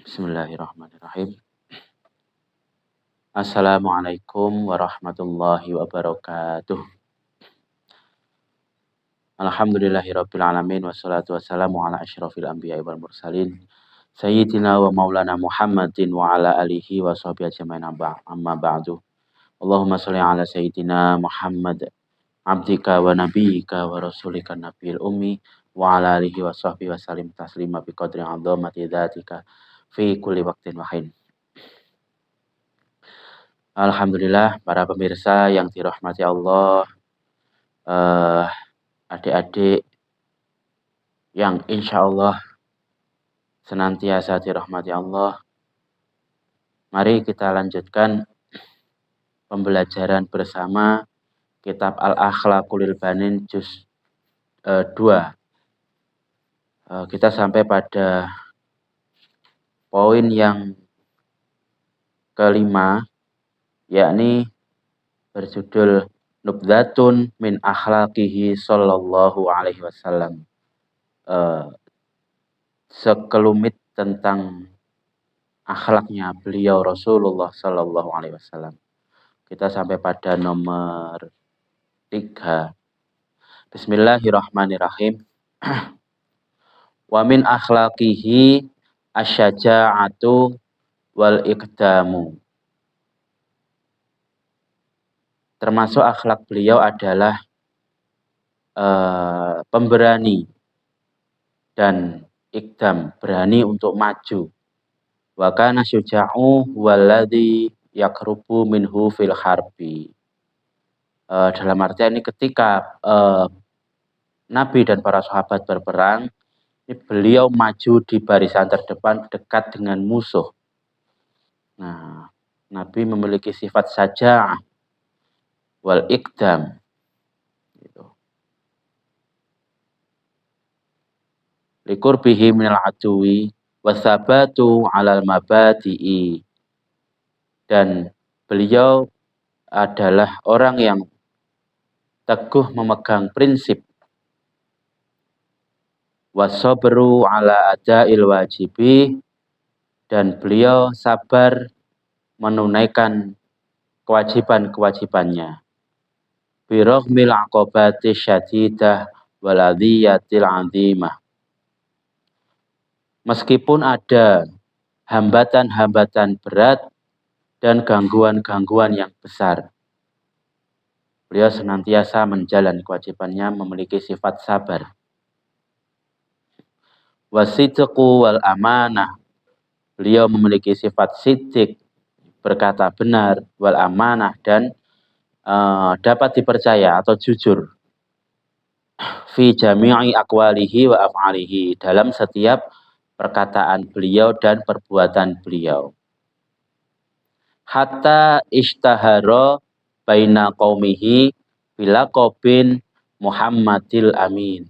Bismillahirrahmanirrahim. Assalamualaikum warahmatullahi wabarakatuh. Alhamdulillahirabbil alamin wassalatu wassalamu ala asyrofil anbiya'i wal mursalin sayyidina wa maulana Muhammadin wa ala alihi wa sahbihi ajmain amma ba'du. Allahumma shalli ala sayyidina Muhammad abdika wa nabiyyika wa rasulika nabiyil ummi wa ala alihi wa sahbihi wa sallim taslima bi qadri 'azamati dzatika fi kulli waqtin wa hin. Alhamdulillah, para pemirsa yang dirahmati Allah, adik-adik yang insya Allah senantiasa dirahmati Allah, mari kita lanjutkan pembelajaran bersama kitab Al-Akhlaqul Banin juz 2. Kita sampai pada poin yang kelima, yakni berjudul Nubdatun min akhlaqihi sallallahu alaihi wasallam. Sekelumit tentang akhlaknya beliau Rasulullah sallallahu alaihi wasallam. Kita sampai pada nomor 3. Bismillahirrahmanirrahim. Wa min akhlaqihi asyaja'atu wal iqdamu. Termasuk akhlak beliau adalah pemberani dan iqdam, berani untuk maju. Wa kana syuja'u walladhi yakrubu minhu fil harbi. Dalam artian ini ketika Nabi dan para sahabat berperang, ini beliau maju di barisan terdepan dekat dengan musuh. Nah, Nabi memiliki sifat saja'ah wal iqdam gitu. Liqurbihi minal aduwi wasabatu alal mabadi'i. Dan beliau adalah orang yang teguh memegang prinsip, wasabru ala adail wajibi, dan beliau sabar menunaikan kewajiban-kewajibannya. Birahmil aqobati syadidah waladhiyatil azimah. Meskipun ada hambatan-hambatan berat dan gangguan-gangguan yang besar, beliau senantiasa menjalani kewajibannya, memiliki sifat sabar. Wasidqu wal amanah. Beliau memiliki sifat siddiq, berkata benar, wal amanah, dan dapat dipercaya atau jujur. Fi jami'i aqwalihi wa af'alihi. Dalam setiap perkataan beliau dan perbuatan beliau. Hatta ishtahara baina qaumihi bilaqabin Muhammadil Amin.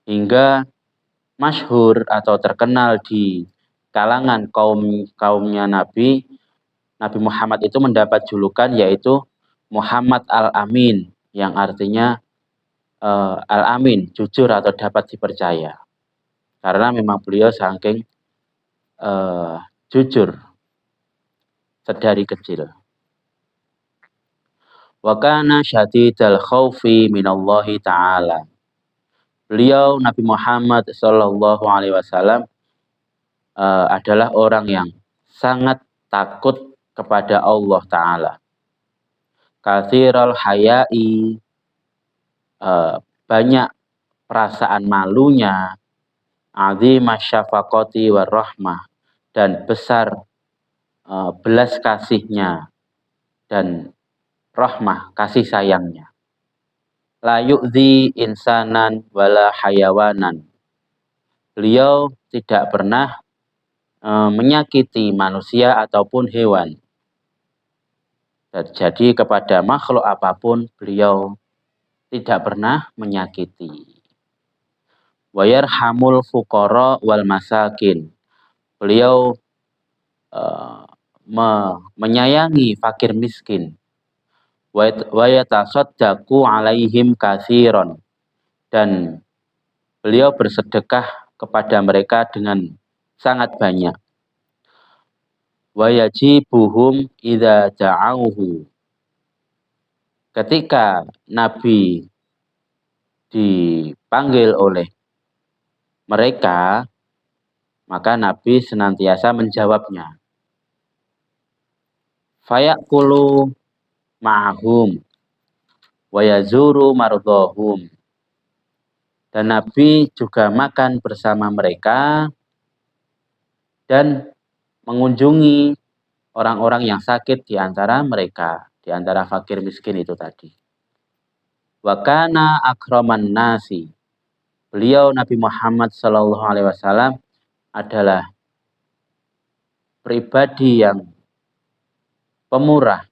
Hingga masyhur atau terkenal di kalangan kaumnya Nabi Muhammad itu mendapat julukan yaitu Muhammad Al-Amin, yang artinya Al-Amin, jujur atau dapat dipercaya. Karena memang beliau saking jujur sedari kecil. Wa kana syadidal khaufi minallahi ta'ala. Beliau Nabi Muhammad sallallahu alaihi wasallam adalah orang yang sangat takut kepada Allah Ta'ala. Katsiral haya'i, banyak perasaan malunya, azimah syafaqati warahmah, dan besar belas kasihnya dan rahmah, kasih sayangnya. La yu'dzi insanan wala hayawanan. Beliau tidak pernah menyakiti manusia ataupun hewan. Jadi kepada makhluk apapun beliau tidak pernah menyakiti. Wa yarhamul fuqara wal masakin. Beliau menyayangi fakir miskin. Wa yatasaddaqu alaihim katsiran. Dan beliau bersedekah kepada mereka dengan sangat banyak. wa yajibuhum idza da'auhu. Ketika Nabi dipanggil oleh mereka, maka Nabi senantiasa menjawabnya. Fayaqulu ma'ahum wa yazuru mardhahum. Dan Nabi juga makan bersama mereka dan mengunjungi orang-orang yang sakit di antara mereka, di antara fakir miskin itu tadi. Wa kana akraman nasi. Beliau Nabi Muhammad SAW adalah pribadi yang pemurah.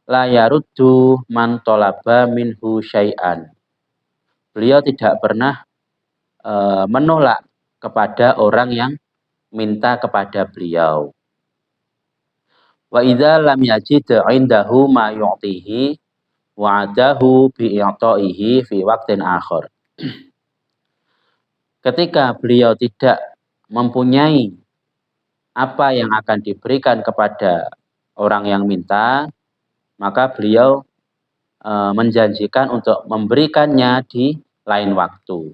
La yaruddu man talaba minhu syai'an. Beliau tidak pernah menolak kepada orang yang minta kepada beliau. Wa idza lam yajid 'indahu ma yu'tihi wa'adahu bi'i'ta'ihi fi waqtin akhir. Ketika beliau tidak mempunyai apa yang akan diberikan kepada orang yang minta, maka beliau menjanjikan untuk memberikannya di lain waktu.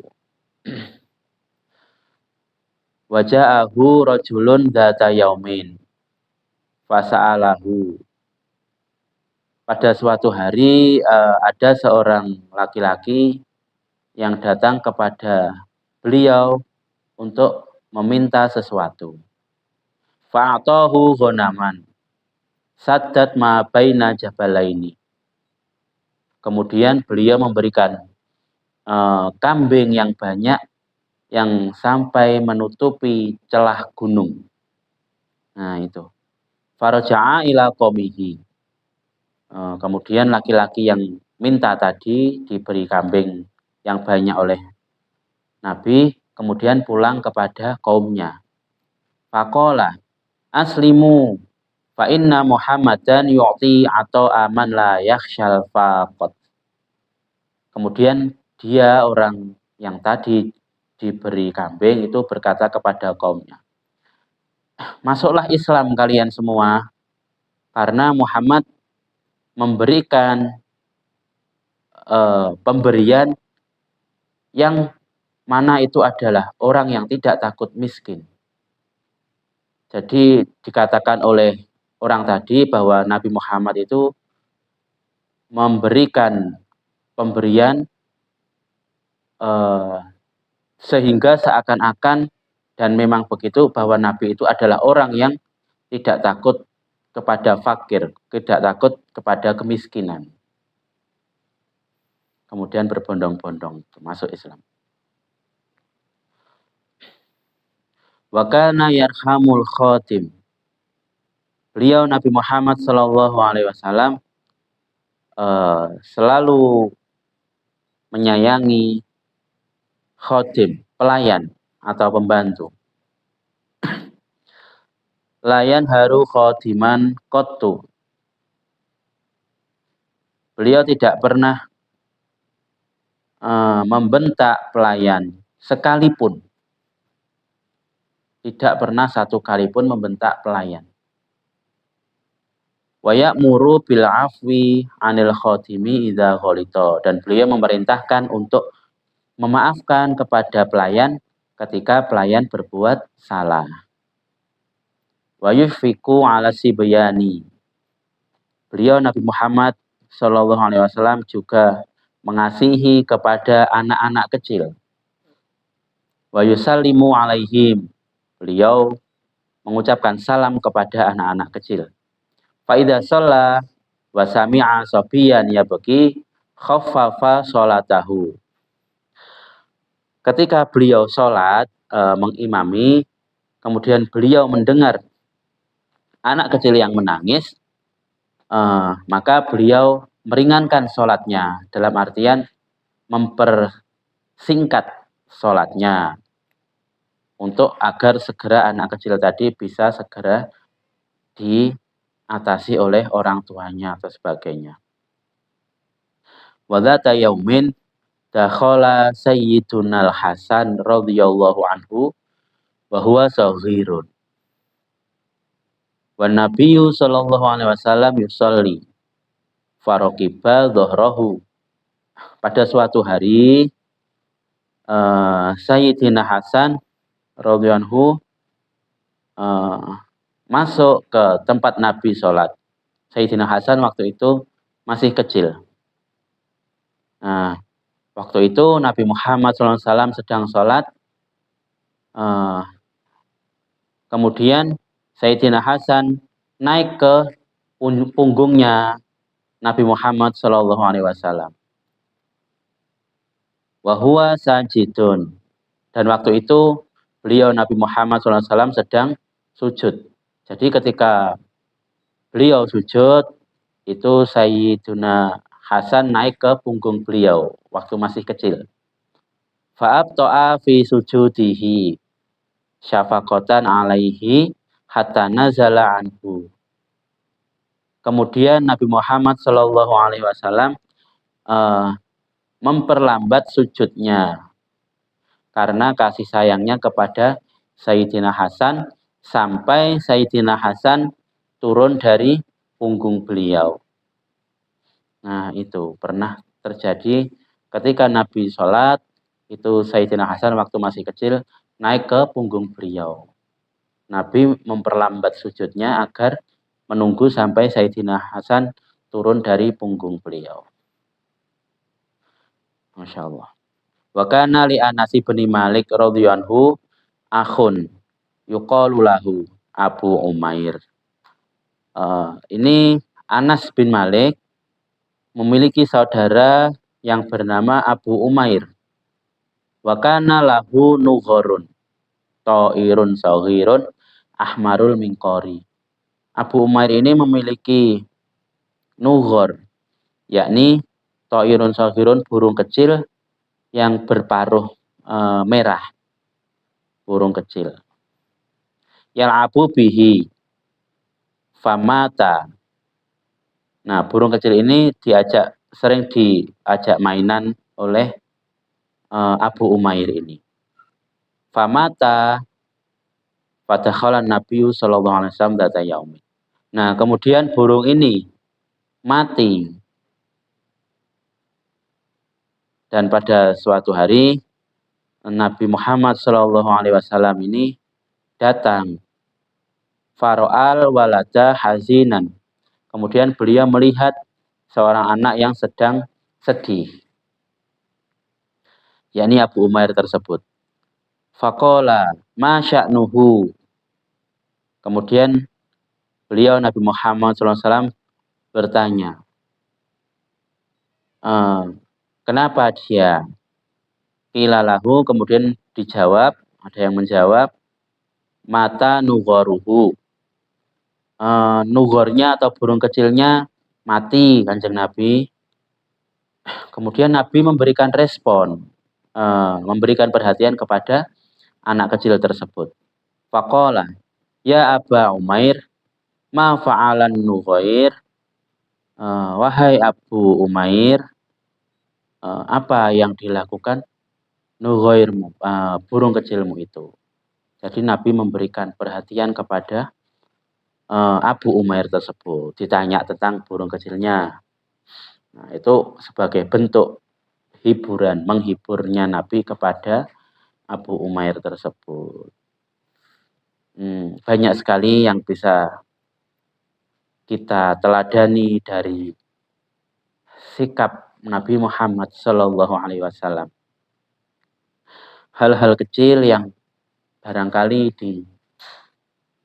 Waja'ahu rajulun dzata yaumin fasa'alahu. Pada suatu hari ada seorang laki-laki yang datang kepada beliau untuk meminta sesuatu. Fa'atahu ghanaman saddat ma baina jabalaini. Kemudian beliau memberikan kambing yang banyak yang sampai menutupi celah gunung. Nah itu. Faraja'a ila qaumihi. Kemudian laki-laki yang minta tadi diberi kambing yang banyak oleh Nabi, kemudian pulang kepada kaumnya. Faqala aslimu fa inna Muhammadan yu'ti ata'a man la yakhshal faqat. Kemudian dia orang yang tadi diberi kambing itu berkata kepada kaumnya, masuklah Islam kalian semua, karena Muhammad memberikan pemberian yang mana itu adalah orang yang tidak takut miskin. Jadi dikatakan oleh orang tadi bahwa Nabi Muhammad itu memberikan pemberian sehingga seakan-akan, dan memang begitu, bahwa Nabi itu adalah orang yang tidak takut kepada fakir, tidak takut kepada kemiskinan. Kemudian berbondong-bondong masuk Islam. Wa kana yarhamul khatim. Beliau Nabi Muhammad SAW selalu menyayangi khatim, pelayan atau pembantu. Layan haru khatiman qattu. Beliau tidak pernah membentak pelayan sekalipun. Tidak pernah satu kali pun membentak pelayan. Wa ya'muru bil afwi 'anil khatimi idza ghalita. Dan beliau memerintahkan untuk memaafkan kepada pelayan ketika pelayan berbuat salah. Wa yufiqu 'ala sibyani. Beliau Nabi Muhammad SAW juga mengasihi kepada anak-anak kecil. Wa yusallimu 'alaihim. Beliau mengucapkan salam kepada anak-anak kecil. Fa idza shalla wa sami'a sabiyan yabki khaffafa sholatahu. Ketika beliau sholat mengimami, kemudian beliau mendengar anak kecil yang menangis, maka beliau meringankan sholatnya, dalam artian mempersingkat sholatnya untuk agar segera anak kecil tadi bisa segera diatasi oleh orang tuanya atau sebagainya. Wa dzata yaumin dakhala sayyiduna al-Hasan radhiyallahu anhu wa huwa shaghirun. Wan Nabiyyu sallallahu alaihi wasallam yusolli farokiba dhahrahu. Pada suatu hari Sayyidina Hasan radhiyallahu masuk ke tempat Nabi sholat. Sayyidina Hasan waktu itu masih kecil. Nah, waktu itu Nabi Muhammad SAW sedang sholat. Kemudian Sayyidina Hasan naik ke punggungnya Nabi Muhammad SAW. Wahuwa sajidun. Dan waktu itu beliau Nabi Muhammad SAW sedang sujud. Jadi ketika beliau sujud, itu Sayyidina Hasan naik ke punggung beliau waktu masih kecil. Fa'abto'a fi sujudihi syafaqatan alaihi hatta nazala anhu. Kemudian Nabi Muhammad SAW memperlambat sujudnya karena kasih sayangnya kepada Sayyidina Hasan sampai Sayyidina Hasan turun dari punggung beliau. Nah, itu pernah terjadi ketika Nabi sholat, itu Sayyidina Hasan waktu masih kecil naik ke punggung beliau. Nabi memperlambat sujudnya agar menunggu sampai Sayyidina Hasan turun dari punggung beliau. Masya Allah. Wa kana li Anas bin Malik radhiyallahu akhun yuqalu lahu Abu Umair. Ini Anas bin Malik memiliki saudara yang bernama Abu Umair. Wa kana lahu nughurun ta'irun saghirun ahmarul minqari. Abu Umair ini memiliki nughur, yakni ta'irun saghirun, burung kecil yang berparuh merah. Burung kecil. Yal'abu bihi famata. Nah, burung kecil ini sering diajak mainan oleh Abu Umair ini. Famata fadakhalan Nabi sallallahu alaihi wasallam dzata yaumi. Nah, kemudian burung ini mati. Dan pada suatu hari Nabi Muhammad sallallahu alaihi wasallam ini datang. Faro'al walada hazinan. Kemudian beliau melihat seorang anak yang sedang sedih, yakni Abu Umair tersebut. Faqala ma sya'nuhu. Kemudian beliau Nabi Muhammad SAW bertanya, kenapa dia? Qila lahu, kemudian dijawab, ada yang menjawab, mata nugharuhu. Nugornya atau burung kecilnya mati, Kanjeng Nabi. Kemudian Nabi memberikan respon, memberikan perhatian kepada anak kecil tersebut. Faqala, ya Aba Umair, ma fa'alan nughair. Wahai Abu Umair, apa yang dilakukan nughairmu, burung kecilmu itu. Jadi Nabi memberikan perhatian kepada Abu Umair tersebut, ditanya tentang burung kecilnya. Nah, itu sebagai bentuk hiburan, menghiburnya Nabi kepada Abu Umair tersebut. Banyak sekali yang bisa kita teladani dari sikap Nabi Muhammad Sallallahu Alaihi Wasallam. Hal-hal kecil yang barangkali di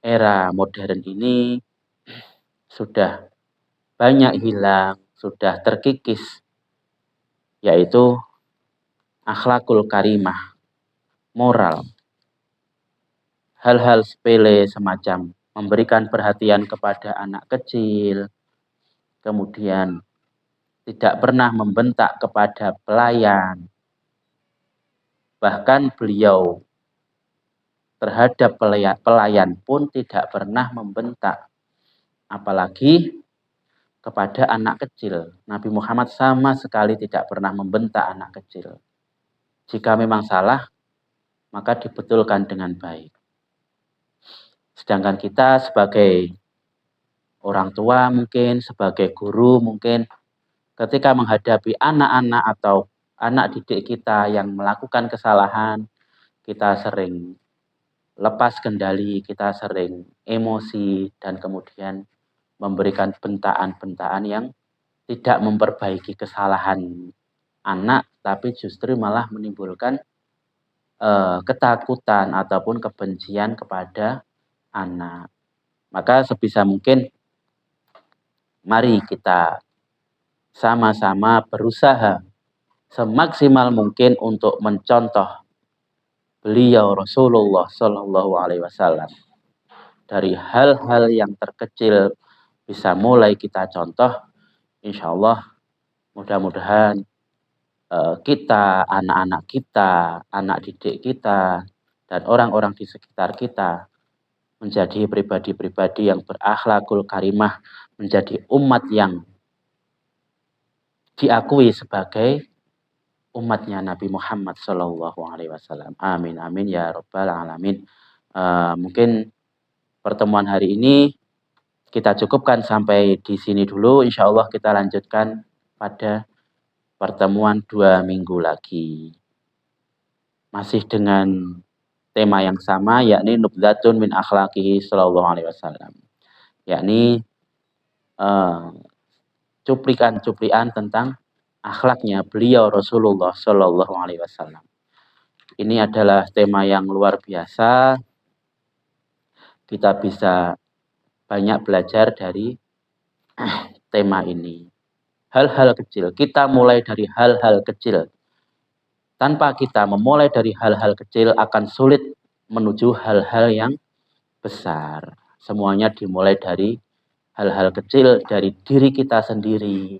era modern ini sudah banyak hilang, sudah terkikis, yaitu akhlakul karimah, moral. Hal-hal sepele semacam memberikan perhatian kepada anak kecil, kemudian tidak pernah membentak kepada pelayan. Bahkan beliau terhadap pelayan pun tidak pernah membentak, apalagi kepada anak kecil. Nabi Muhammad sama sekali tidak pernah membentak anak kecil. Jika memang salah, maka dibetulkan dengan baik. Sedangkan kita sebagai orang tua mungkin, sebagai guru mungkin, ketika menghadapi anak-anak atau anak didik kita yang melakukan kesalahan, kita sering lepas kendali, kita sering emosi, dan kemudian memberikan bentaan-bentaan yang tidak memperbaiki kesalahan anak, tapi justru malah menimbulkan ketakutan ataupun kebencian kepada anak. Maka sebisa mungkin mari kita sama-sama berusaha semaksimal mungkin untuk mencontoh beliau Rasulullah Shallallahu Alaihi Wasallam. Dari hal-hal yang terkecil bisa mulai kita contoh, insya Allah mudah-mudahan kita, anak-anak kita, anak didik kita, dan orang-orang di sekitar kita menjadi pribadi-pribadi yang berakhlakul karimah, menjadi umat yang diakui sebagai umatnya Nabi Muhammad Shallallahu Alaihi Wasallam. Amin amin ya robbal alamin. Mungkin pertemuan hari ini kita cukupkan sampai di sini dulu. Insya Allah kita lanjutkan pada pertemuan 2 minggu lagi. Masih dengan tema yang sama, yakni nubdatun min akhlaqihi sallallahu alaihi wasallam. Yakni cuplikan-cuplikan tentang akhlaknya beliau Rasulullah sallallahu alaihi wasallam. Ini adalah tema yang luar biasa. Kita bisa banyak belajar dari tema ini. Hal-hal kecil, kita mulai dari hal-hal kecil. Tanpa kita memulai dari hal-hal kecil akan sulit menuju hal-hal yang besar. Semuanya dimulai dari hal-hal kecil, dari diri kita sendiri.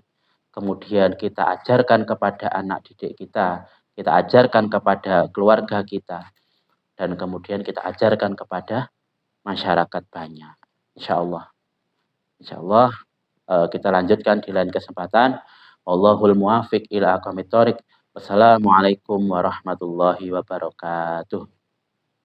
Kemudian kita ajarkan kepada anak didik kita ajarkan kepada keluarga kita, dan kemudian kita ajarkan kepada masyarakat banyak. Insya Allah kita lanjutkan di lain kesempatan. Wallahul muwaffiq ila aqwamit thoriq. Wassalamualaikum warahmatullahi wabarakatuh.